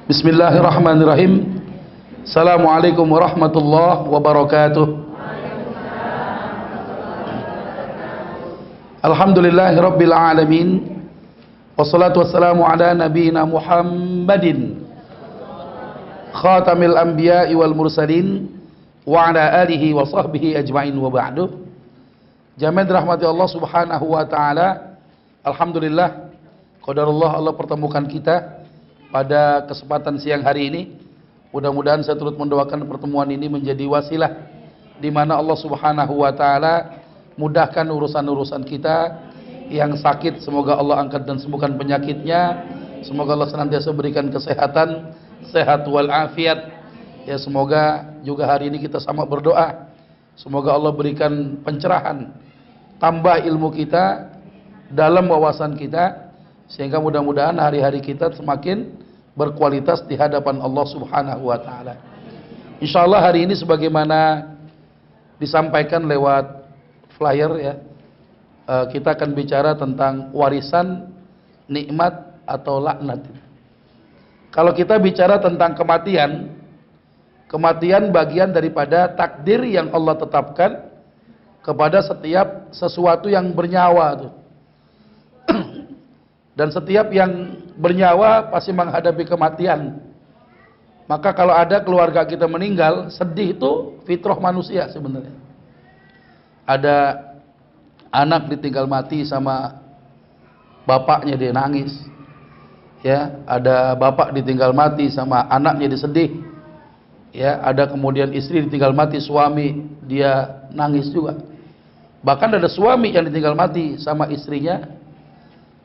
Bismillahirrahmanirrahim. Assalamualaikum warahmatullahi wabarakatuh. Alhamdulillahirabbil alamin. Wassalatu wassalamu ala nabiyyina Muhammadin khatamil anbiya'i wal mursalin wa ala alihi wa sahbihi ajma'in wa ba'du. Jamaah dirahmati Allah Subhanahu wa taala. Alhamdulillah, qadarullah Allah pertemukan kita pada kesempatan siang hari ini. Mudah-mudahan saya turut mendoakan pertemuan ini menjadi wasilah di mana Allah Subhanahu wa taala mudahkan urusan-urusan kita. Yang sakit semoga Allah angkat dan sembuhkan penyakitnya. Semoga Allah senantiasa berikan kesehatan, sehat wal afiat. Ya, semoga juga hari ini kita sama berdoa. Semoga Allah berikan pencerahan, tambah ilmu kita, dalam wawasan kita, sehingga mudah-mudahan hari-hari kita semakin berkualitas di hadapan Allah Subhanahu wa taala. Insyaallah hari ini sebagaimana disampaikan lewat flyer ya, kita akan bicara tentang warisan, nikmat atau laknat. Kalau kita bicara tentang kematian, kematian bagian daripada takdir yang Allah tetapkan kepada setiap sesuatu yang bernyawa tuh. Dan setiap yang bernyawa pasti menghadapi kematian. Maka kalau ada keluarga kita meninggal, sedih itu fitrah manusia sebenarnya. Ada anak ditinggal mati sama bapaknya, dia nangis. Ya, ada bapak ditinggal mati sama anaknya, dia sedih. Ya, ada kemudian istri ditinggal mati suami, dia nangis juga. Bahkan ada suami yang ditinggal mati sama istrinya,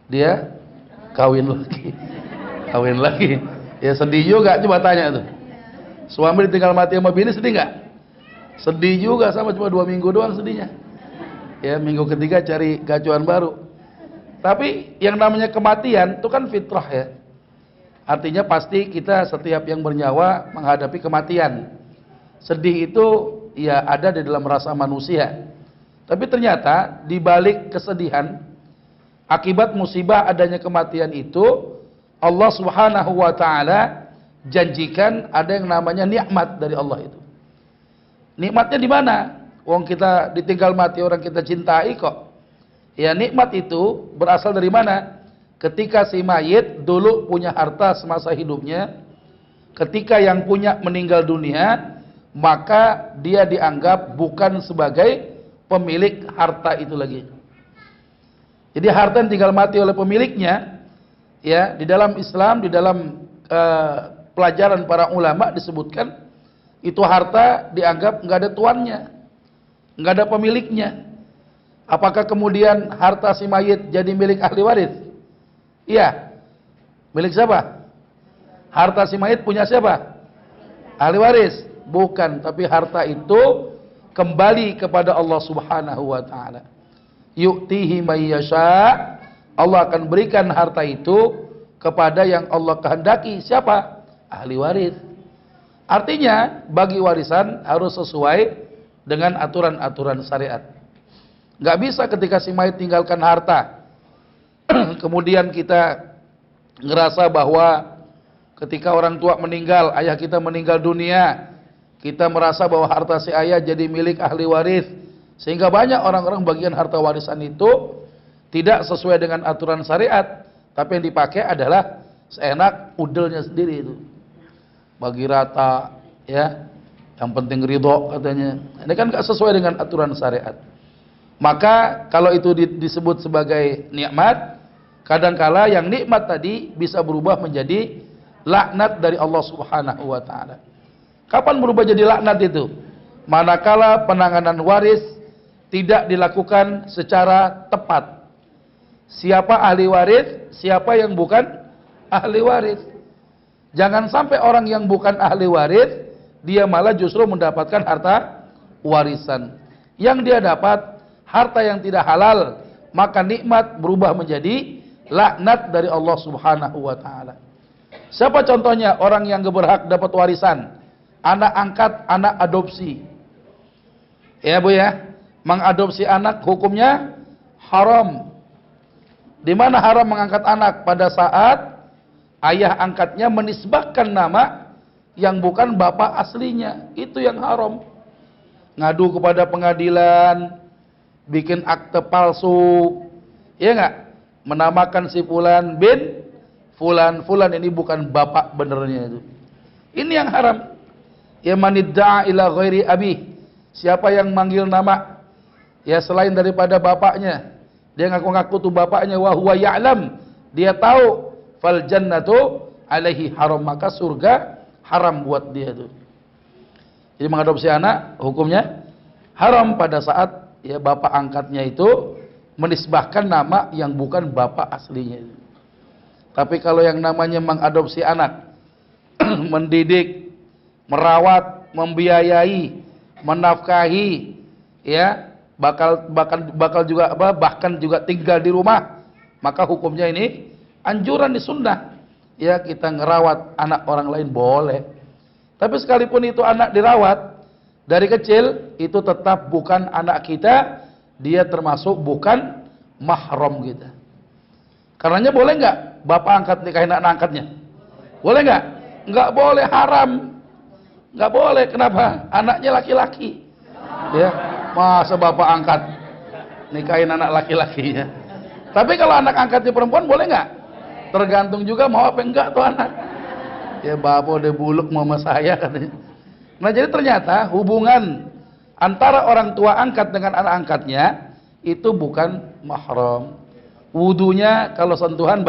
dia kawin lagi. Ya sedih juga, coba tanya tuh. Suami ditinggal mati sama bini sedih nggak? Sedih juga, sama cuma 2 minggu doang sedihnya. Ya, minggu ketiga cari gacuan baru. Tapi yang namanya kematian itu kan fitrah ya. Artinya pasti kita setiap yang bernyawa menghadapi kematian. Sedih itu ya ada di dalam rasa manusia. Tapi ternyata di balik kesedihan akibat musibah adanya kematian itu, Allah Subhanahu wa taala janjikan ada yang namanya nikmat dari Allah itu. Nikmatnya di mana? Wong kita ditinggal mati orang kita cintai kok. Ya, nikmat itu berasal dari mana? Ketika si mayit dulu punya harta semasa hidupnya, ketika yang punya meninggal dunia, maka dia dianggap bukan sebagai pemilik harta itu lagi. Jadi harta yang tinggal mati oleh pemiliknya, ya, di dalam Islam, di dalam pelajaran para ulama disebutkan itu harta dianggap nggak ada tuannya, nggak ada pemiliknya. Apakah kemudian harta si mayit jadi milik ahli waris? Iya. Milik siapa? Harta si mayit punya siapa? Ahli waris? Bukan, tapi harta itu kembali kepada Allah Subhanahu wa taala. Yu'tihi may yasha. Allah akan berikan harta itu kepada yang Allah kehendaki. Siapa? Ahli waris. Artinya bagi warisan harus sesuai dengan aturan-aturan syariat. Gak bisa ketika si mayit tinggalkan harta kemudian kita ngerasa bahwa ketika orang tua meninggal, ayah kita meninggal dunia, kita merasa bahwa harta si ayah jadi milik ahli waris, sehingga banyak orang-orang bagian harta warisan itu tidak sesuai dengan aturan syariat, tapi yang dipakai adalah seenak udelnya sendiri itu. Bagi rata, ya, yang penting ridho katanya. Ini kan gak sesuai dengan aturan syariat. Maka kalau itu disebut sebagai nikmat, kadangkala yang nikmat tadi bisa berubah menjadi laknat dari Allah Subhanahu wa taala. Kapan berubah jadi laknat itu? Manakala penanganan waris tidak dilakukan secara tepat. Siapa ahli waris, siapa yang bukan ahli waris. Jangan sampai orang yang bukan ahli waris, dia malah justru mendapatkan harta warisan. Yang dia dapat harta yang tidak halal, maka nikmat berubah menjadi laknat dari Allah Subhanahu wa taala. Siapa contohnya orang yang berhak dapat warisan? Anak angkat, anak adopsi. Ya Bu ya, mengadopsi anak hukumnya haram. Di mana haram mengangkat anak? Pada saat ayah angkatnya menisbahkan nama yang bukan bapak aslinya. Itu yang haram. Ngadu kepada pengadilan, bikin akte palsu, ya enggak? Menamakan si fulan bin fulan, fulan ini bukan bapak benernya itu. Ini yang haram. Ya manidda'a ila ghairi abi. Siapa yang manggil nama ya selain daripada bapaknya, dia ngaku-ngaku tuh bapaknya, wa huwa ya'lam, dia tahu, fal jannatu alaihi haram, maka surga haram buat dia itu. Jadi mengadopsi anak hukumnya haram pada saat ya bapak angkatnya itu menisbahkan nama yang bukan bapak aslinya itu. Tapi kalau yang namanya mengadopsi anak, mendidik, merawat, membiayai, menafkahi, ya, bakal juga bahkan juga tinggal di rumah, maka hukumnya ini anjuran di sunnah. Ya, kita ngerawat anak orang lain boleh. Tapi sekalipun itu anak dirawat dari kecil, itu tetap bukan anak kita, dia termasuk bukan mahram kita. Karenanya boleh nggak bapak angkat nikahin anak angkatnya? Boleh nggak? Nggak boleh, haram. Nggak boleh. Kenapa? Anaknya laki-laki. Ya, masa bapak angkat nikahin anak laki-lakinya? Tapi kalau anak angkatnya perempuan boleh nggak? Tergantung juga mau apa enggak tuh anak. Ya bapak udah buluk mama saya katanya. Nah jadi ternyata hubungan antara orang tua angkat dengan anak angkatnya itu bukan mahram. Wudunya kalau sentuhan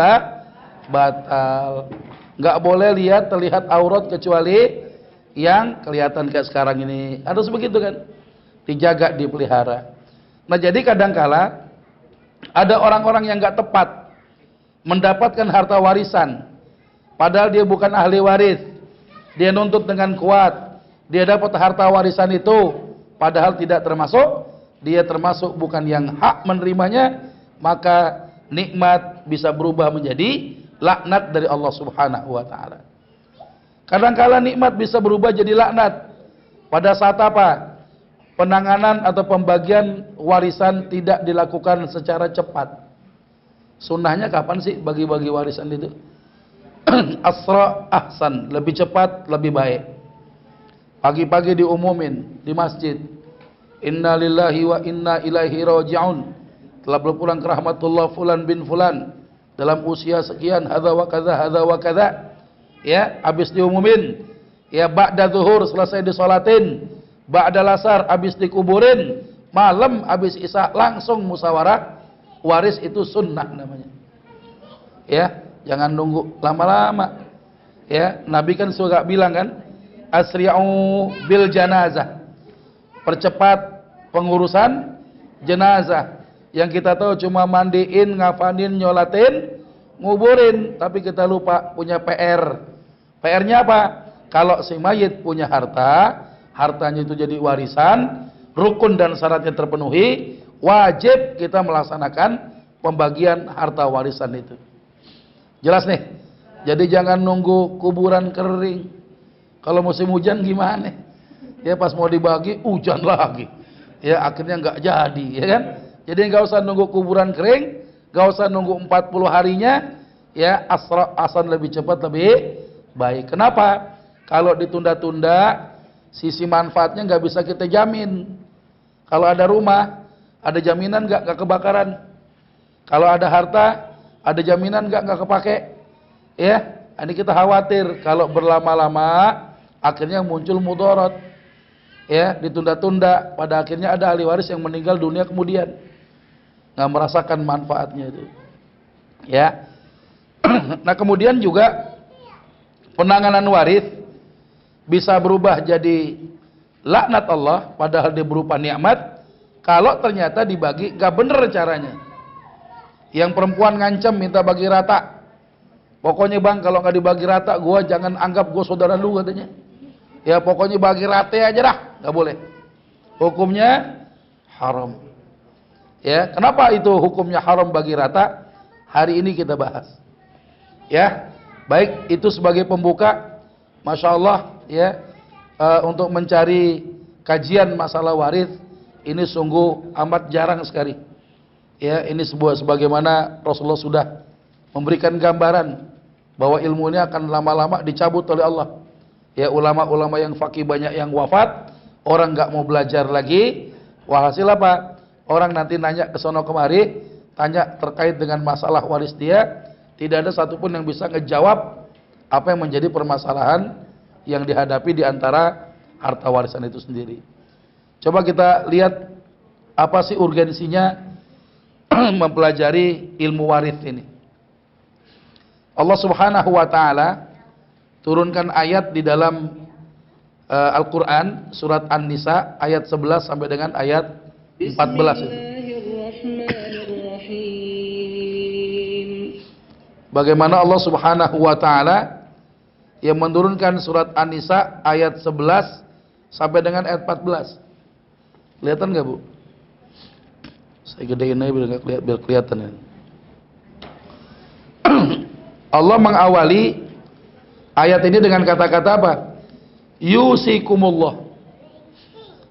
batal. Nggak boleh terlihat aurat kecuali yang kelihatan kayak sekarang ini. Harus begitu kan? Dijaga, dipelihara. Nah jadi kadangkala ada orang-orang yang nggak tepat mendapatkan harta warisan, padahal dia bukan ahli waris. Dia nuntut dengan kuat, dia dapat harta warisan itu, padahal tidak termasuk, dia termasuk bukan yang hak menerimanya, maka nikmat bisa berubah menjadi laknat dari Allah Subhanahu wa taala. Kadangkala nikmat bisa berubah jadi laknat pada saat apa? Penanganan atau pembagian warisan tidak dilakukan secara cepat. Sunnahnya kapan sih bagi-bagi warisan itu? Asra ahsan, lebih cepat lebih baik. Pagi-pagi diumumin di masjid, inna lillahi wa inna ilaihi raji'un, telah berpulang ke rahmatullah fulan bin fulan dalam usia sekian, hadza wa kadza, hadza wa kadza. Ya, habis diumumin, ya ba'da zuhur selesai disolatin, ba'da lasar habis dikuburin, malam habis isya langsung musyawarah waris. Itu sunnah namanya. Ya, jangan nunggu lama-lama. Ya, Nabi kan suka bilang kan, asri'u bil janazah, percepat pengurusan jenazah. Yang kita tahu cuma mandiin, ngafanin, nyolatin, nguburin, tapi kita lupa punya PR. PR-nya apa? Kalau si mayit punya harta, hartanya itu jadi warisan, rukun dan syaratnya terpenuhi, wajib kita melaksanakan pembagian harta warisan itu. Jelas nih? Jadi jangan nunggu kuburan kering. Kalau musim hujan gimana? Ya pas mau dibagi hujan lagi. Ya akhirnya nggak jadi, ya kan? Jadi nggak usah nunggu kuburan kering, nggak usah nunggu 40 harinya. Ya asal lebih cepat lebih baik. Kenapa? Kalau ditunda-tunda, sisi manfaatnya nggak bisa kita jamin. Kalau ada rumah, ada jaminan nggak kebakaran? Kalau ada harta, ada jaminan nggak kepake? Ya, ini kita khawatir kalau berlama-lama akhirnya muncul mudarat. Ya, ditunda-tunda, pada akhirnya ada ahli waris yang meninggal dunia kemudian nggak merasakan manfaatnya itu. Ya, nah kemudian juga penanganan waris bisa berubah jadi laknat Allah, padahal dia berupa nikmat. Kalau ternyata dibagi nggak bener caranya. Yang perempuan ngancam minta bagi rata. Pokoknya bang kalau nggak dibagi rata, gua jangan anggap gua saudara lu katanya. Ya pokoknya bagi rata aja dah, nggak boleh. Hukumnya haram. Ya, kenapa itu hukumnya haram bagi rata? Hari ini kita bahas. Ya, baik itu sebagai pembuka, masya Allah ya, untuk mencari kajian masalah waris ini sungguh amat jarang sekali. Ya, ini sebagaimana Rasulullah sudah memberikan gambaran bahwa ilmu ini akan lama-lama dicabut oleh Allah. Ya, ulama-ulama yang faqih banyak yang wafat, orang nggak mau belajar lagi. Walhasil apa? Orang nanti nanya ke sono kemari, tanya terkait dengan masalah waris dia, tidak ada satupun yang bisa ngejawab apa yang menjadi permasalahan yang dihadapi di antara harta warisan itu sendiri. Coba kita lihat apa sih urgensinya mempelajari ilmu waris ini. Allah Subhanahu wa taala turunkan ayat di dalam Al-Qur'an surat An-Nisa ayat 11 sampai dengan ayat 14 itu. Bagaimana Allah Subhanahu wa taala yang menurunkan surat An-Nisa ayat 11 sampai dengan ayat 14. Kelihatan enggak, Bu? Saya gedein aja biar kelihatan ya. Allah mengawali ayat ini dengan kata-kata apa? Yusikumullah.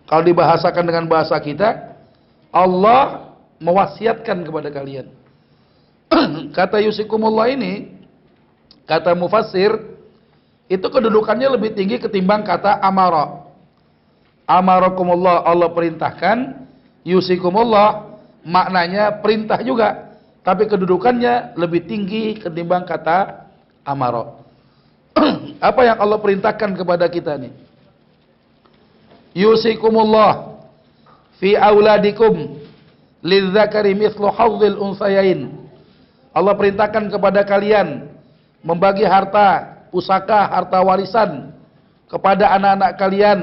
Kalau dibahasakan dengan bahasa kita, Allah mewasiatkan kepada kalian. Kata yusikumullah ini, kata mufassir, itu kedudukannya lebih tinggi ketimbang kata amara. Amarakumullah, Allah perintahkan. Yusikumullah maknanya perintah juga, tapi kedudukannya lebih tinggi ketimbang kata amara. Apa yang Allah perintahkan kepada kita nih? Yusikumullah fi auladikum lidzakari mithlu hadzil unsayain. Allah perintahkan kepada kalian membagi harta pusaka, harta warisan kepada anak-anak kalian.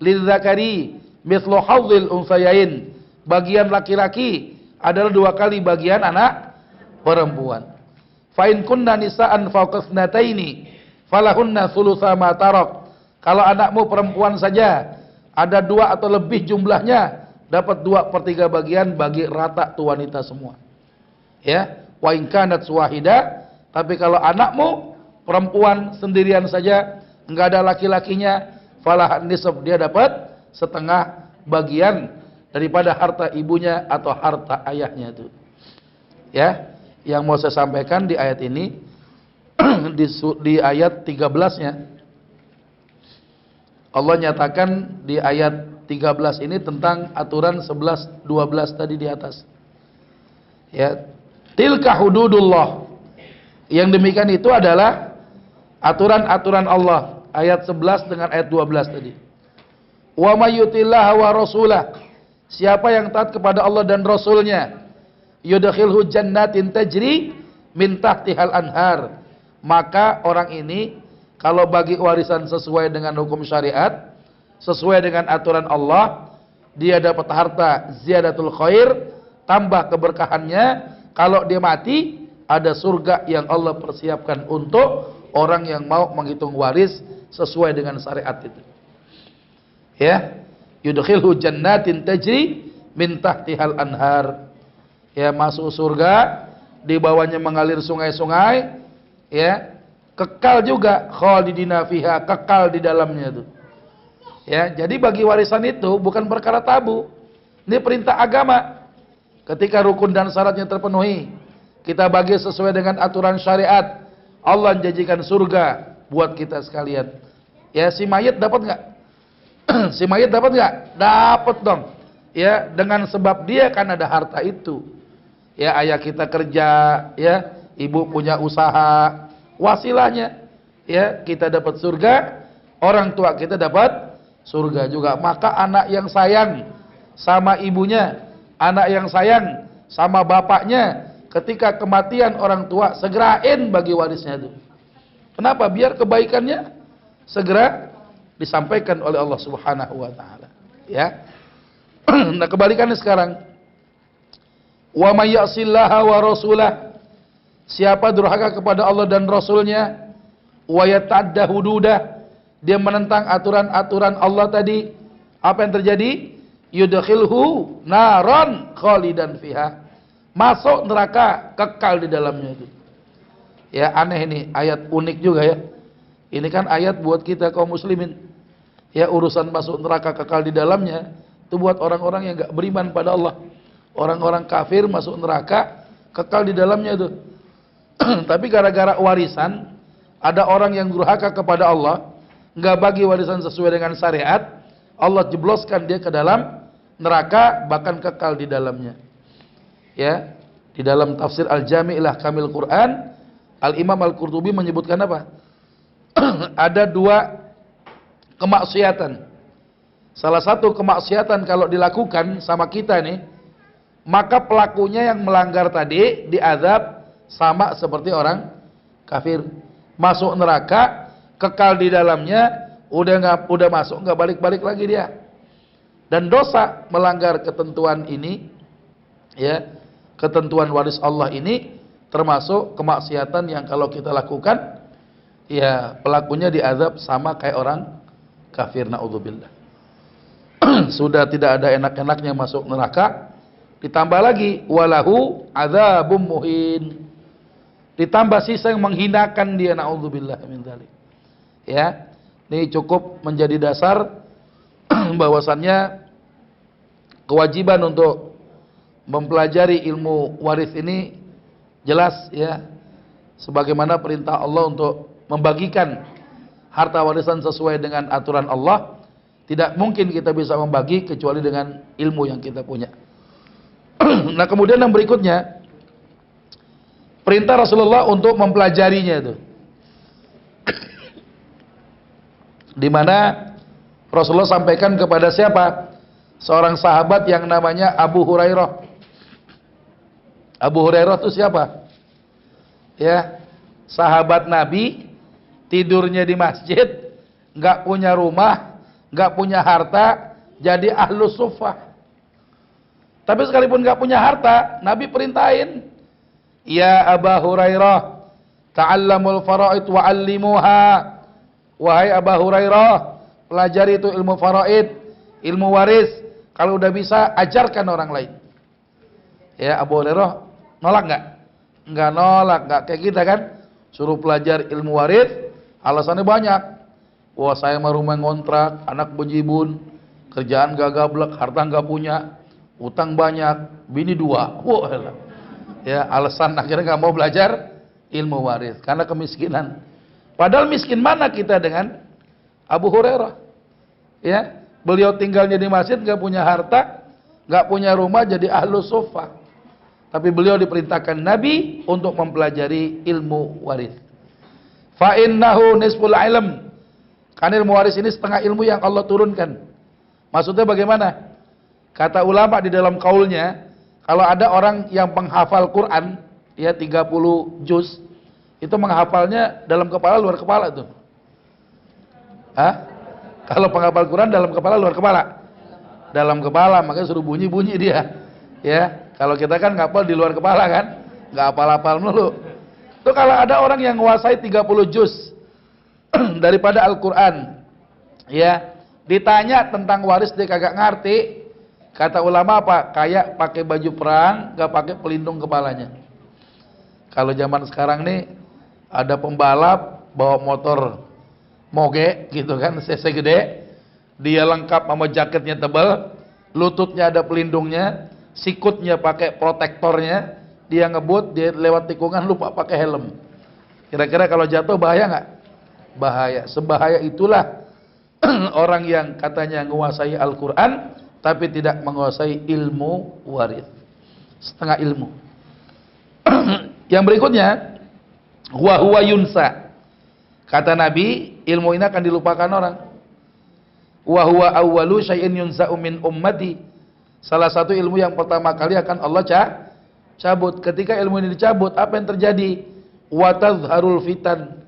Lidzakari mithlu hadzil unsayain. Bagian laki-laki adalah 2 kali bagian anak perempuan. Fa in kunna nisaan fawqa thnataini falahunna thulutsa ma tarak. Kalau anakmu perempuan saja ada 2 atau lebih jumlahnya, dapat 2/3 bagian bagi rata tu wanita semua. Ya, wa in kanat wahida, tapi kalau anakmu perempuan sendirian saja, enggak ada laki-lakinya, falahan nisab, dia dapat setengah bagian daripada harta ibunya atau harta ayahnya itu. Ya, yang mau saya sampaikan di ayat ini di ayat 13-nya Allah nyatakan di ayat 13 ini tentang aturan 11 12 tadi di atas. Ya, tilka hududullah. Yang demikian itu adalah aturan-aturan Allah, ayat 11 dengan ayat 12 tadi. Wa may yutillaha wa rasulah, siapa yang taat kepada Allah dan Rasulnya, yudkhilhu jannatin tajri min tahtihal anhar, maka orang ini kalau bagi warisan sesuai dengan hukum syariat, sesuai dengan aturan Allah, dia dapat harta ziyadatul khair, tambah keberkahannya. Kalau dia mati, ada surga yang Allah persiapkan untuk orang yang mau menghitung waris sesuai dengan syariat itu. Ya, yudkhilhu jannatin tajri min tahtihal anhar. Ya, masuk surga, di bawahnya mengalir sungai-sungai, ya. Kekal juga, khalidina fiha, kekal di dalamnya itu. Ya, jadi bagi warisan itu bukan perkara tabu. Ini perintah agama. Ketika rukun dan syaratnya terpenuhi, kita bagi sesuai dengan aturan syariat, Allah menjanjikan surga buat kita sekalian. Ya, si mayit dapat enggak? Si mayit dapat enggak? Dapat dong. Ya, dengan sebab dia kan ada harta itu. Ya, ayah kita kerja, ya, ibu punya usaha, wasilahnya, ya, kita dapat surga, orang tua kita dapat surga juga. Maka anak yang sayang sama ibunya, anak yang sayang sama bapaknya, ketika kematian orang tua, segerain bagi warisnya itu. Kenapa? Biar kebaikannya segera disampaikan oleh Allah Subhanahu wa taala. Ya. Nah, kebalikannya sekarang. Wa may ya'sillaha wa rasulah, siapa durhaka kepada Allah dan Rasulnya, wa yata'adda hududah, dia menentang aturan-aturan Allah tadi, apa yang terjadi? Yudkhilhu naran khalidan fiha, masuk neraka, kekal di dalamnya itu. Ya, aneh ini, ayat unik juga ya. Ini kan ayat buat kita kaum muslimin. Ya, urusan masuk neraka kekal di dalamnya itu buat orang-orang yang enggak beriman pada Allah. Orang-orang kafir masuk neraka kekal di dalamnya itu. Tapi gara-gara warisan, ada orang yang durhaka kepada Allah, nggak bagi warisan sesuai dengan syariat, Allah jebloskan dia ke dalam neraka, bahkan kekal di dalamnya. Ya, di dalam tafsir Al-Jami' ila Kamil Quran, Al-Imam Al-Qurtubi menyebutkan apa? Ada dua kemaksiatan. Salah satu kemaksiatan kalau dilakukan sama kita nih, maka pelakunya yang melanggar tadi diazab sama seperti orang kafir, masuk neraka, kekal di dalamnya, udah masuk nggak balik-balik lagi dia. Dan dosa melanggar ketentuan ini, ya, ketentuan waris Allah ini termasuk kemaksiatan yang kalau kita lakukan, ya pelakunya diazab sama kayak orang kafir, naudzubillah. Sudah tidak ada enak-enaknya masuk neraka, ditambah lagi walahu adzabum muhin, ditambah sisa yang menghinakan dia, naudzubillah min dzalik. Ya, ini cukup menjadi dasar bahwasannya kewajiban untuk mempelajari ilmu waris ini jelas, ya, sebagaimana perintah Allah untuk membagikan harta warisan sesuai dengan aturan Allah. Tidak mungkin kita bisa membagi kecuali dengan ilmu yang kita punya. Nah, kemudian yang berikutnya, perintah Rasulullah untuk mempelajarinya itu, di mana Rasulullah sampaikan kepada siapa? Seorang sahabat yang namanya Abu Hurairah. Abu Hurairah itu siapa? Ya, sahabat Nabi, tidurnya di masjid, nggak punya rumah, nggak punya harta, jadi ahlus suffah. Tapi sekalipun nggak punya harta, Nabi perintahin, ya Abu Hurairah, ta'allamul faraid wa'allimuha. Wahai Abu Hurairah, pelajari itu ilmu faraid, ilmu waris. Kalau udah bisa, ajarkan orang lain. Ya, Abu Hurairah nolak nggak? Nggak nolak, nggak kayak kita kan, suruh pelajar ilmu waris, alasannya banyak. Wah, saya mah rumah ngontrak, anak bejibun, kerjaan gak gablek, harta gak punya, utang banyak, bini 2. Wah, ya, alasan akhirnya gak mau belajar ilmu waris karena kemiskinan. Padahal miskin mana kita dengan Abu Hurairah? Ya, beliau tinggalnya di masjid, gak punya harta, gak punya rumah, jadi ahlus suffah. Tapi beliau diperintahkan Nabi untuk mempelajari ilmu waris. Fa innahu nisful ilm. Karena ilmu waris ini setengah ilmu yang Allah turunkan. Maksudnya bagaimana? Kata ulama di dalam kaulnya, kalau ada orang yang penghafal Quran, ya 30 juz, itu menghafalnya dalam kepala luar kepala tuh. Hah? Kalau penghafal Quran dalam kepala luar kepala? Dalam kepala, makanya suruh bunyi-bunyi dia. Ya, kalau kita kan ngapal di luar kepala kan, nggak hafal-hafal mulu. Itu kalau ada orang yang menguasai 30 juz daripada Al-Quran, ya, ditanya tentang waris dia kagak ngerti, kata ulama apa? Kayak pakai baju perang, gak pakai pelindung kepalanya. Kalau zaman sekarang nih ada pembalap bawa motor moge gitu kan, cc gede, dia lengkap sama jaketnya tebal, lututnya ada pelindungnya, sikutnya pakai protektornya, dia ngebut, dia lewat tikungan lupa pakai helm. Kira-kira kalau jatuh bahaya nggak? Bahaya. Sebahaya itulah orang yang katanya menguasai Al-Quran tapi tidak menguasai ilmu waris, setengah ilmu. Yang berikutnya, huwa yunsa. Kata Nabi, ilmu ini akan dilupakan orang. Wa huwa awwalu syai'in yunsa'u min ummati. Salah satu ilmu yang pertama kali akan Allah cabut. Ketika ilmu ini dicabut, apa yang terjadi? Wa tadhharul fitan.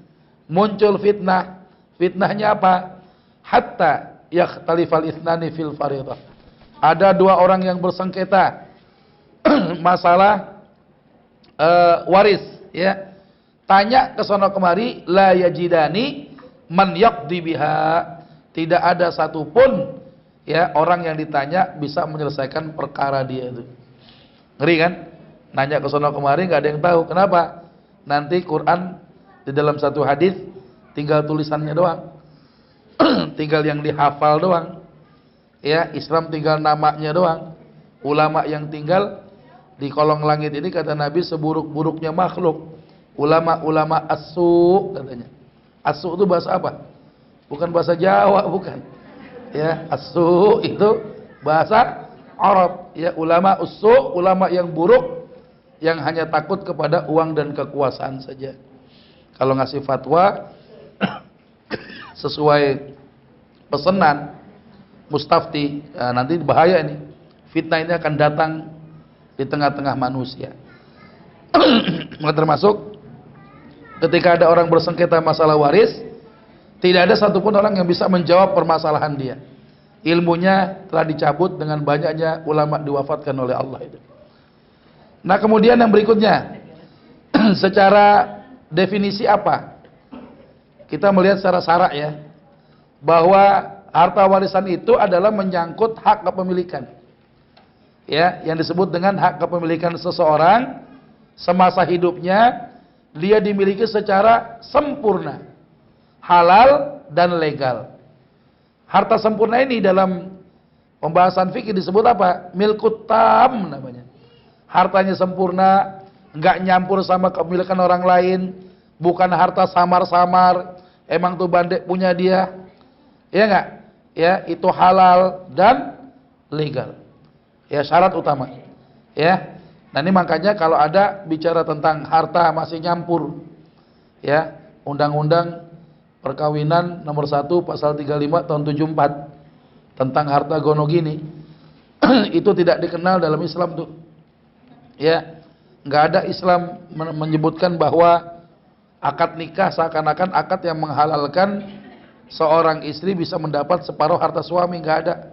Muncul fitnah. Fitnahnya apa? Hatta yakhtalifal ithnani fil faridah. Ada dua orang yang bersengketa masalah waris, ya. Tanya ke sono kemari, la yajidani man yaqdi biha. Tidak ada satupun, ya, orang yang ditanya bisa menyelesaikan perkara dia itu. Ngeri kan? Nanya ke sono kemari nggak ada yang tahu. Kenapa? Nanti Quran di dalam satu hadis tinggal tulisannya doang. Tinggal yang dihafal doang. Ya, Islam tinggal namanya doang. Ulama yang tinggal di kolong langit ini kata Nabi seburuk-buruknya makhluk. Ulama-ulama as-su katanya. Asu itu bahasa apa? Bukan bahasa Jawa, bukan. Ya, asu itu bahasa Arab. Ya, ulama usu, ulama yang buruk, yang hanya takut kepada uang dan kekuasaan saja. Kalau ngasih fatwa sesuai pesanan mustafti, nanti bahaya ini. Fitnah ini akan datang di tengah-tengah manusia. Termasuk ketika ada orang bersengketa masalah waris, tidak ada satupun orang yang bisa menjawab permasalahan dia. Ilmunya telah dicabut dengan banyaknya ulama diwafatkan oleh Allah itu. Nah, kemudian yang berikutnya, secara definisi apa? Kita melihat secara syarak ya, bahwa harta warisan itu adalah menyangkut hak kepemilikan. Ya, yang disebut dengan hak kepemilikan seseorang semasa hidupnya, dia dimiliki secara sempurna, halal dan legal. Harta sempurna ini dalam pembahasan fikih disebut apa? Milkut tam namanya. Hartanya sempurna, enggak nyampur sama kepemilikan orang lain, bukan harta samar-samar, emang tuh bandek punya dia. Ya enggak? Ya, itu halal dan legal. Ya, syarat utama. Ya. Nah, ini makanya kalau ada bicara tentang harta masih nyampur, ya, Undang-Undang Perkawinan nomor 1 pasal 35 tahun 74 tentang harta gono gini, itu tidak dikenal dalam Islam tuh. Ya, nggak ada Islam menyebutkan bahwa akad nikah seakan-akan akad yang menghalalkan seorang istri bisa mendapat separuh harta suami, nggak ada.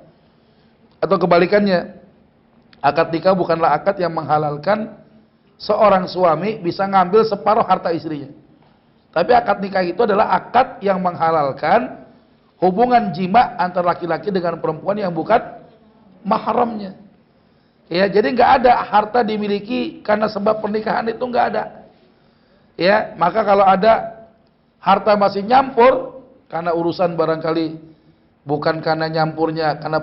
Atau kebalikannya, akad nikah bukanlah akad yang menghalalkan seorang suami bisa ngambil separuh harta istrinya. Tapi akad nikah itu adalah akad yang menghalalkan hubungan jima antara laki-laki dengan perempuan yang bukan mahramnya. Ya, jadi nggak ada harta dimiliki karena sebab pernikahan, itu nggak ada. Ya, maka kalau ada harta masih nyampur karena urusan barangkali bukan karena nyampurnya karena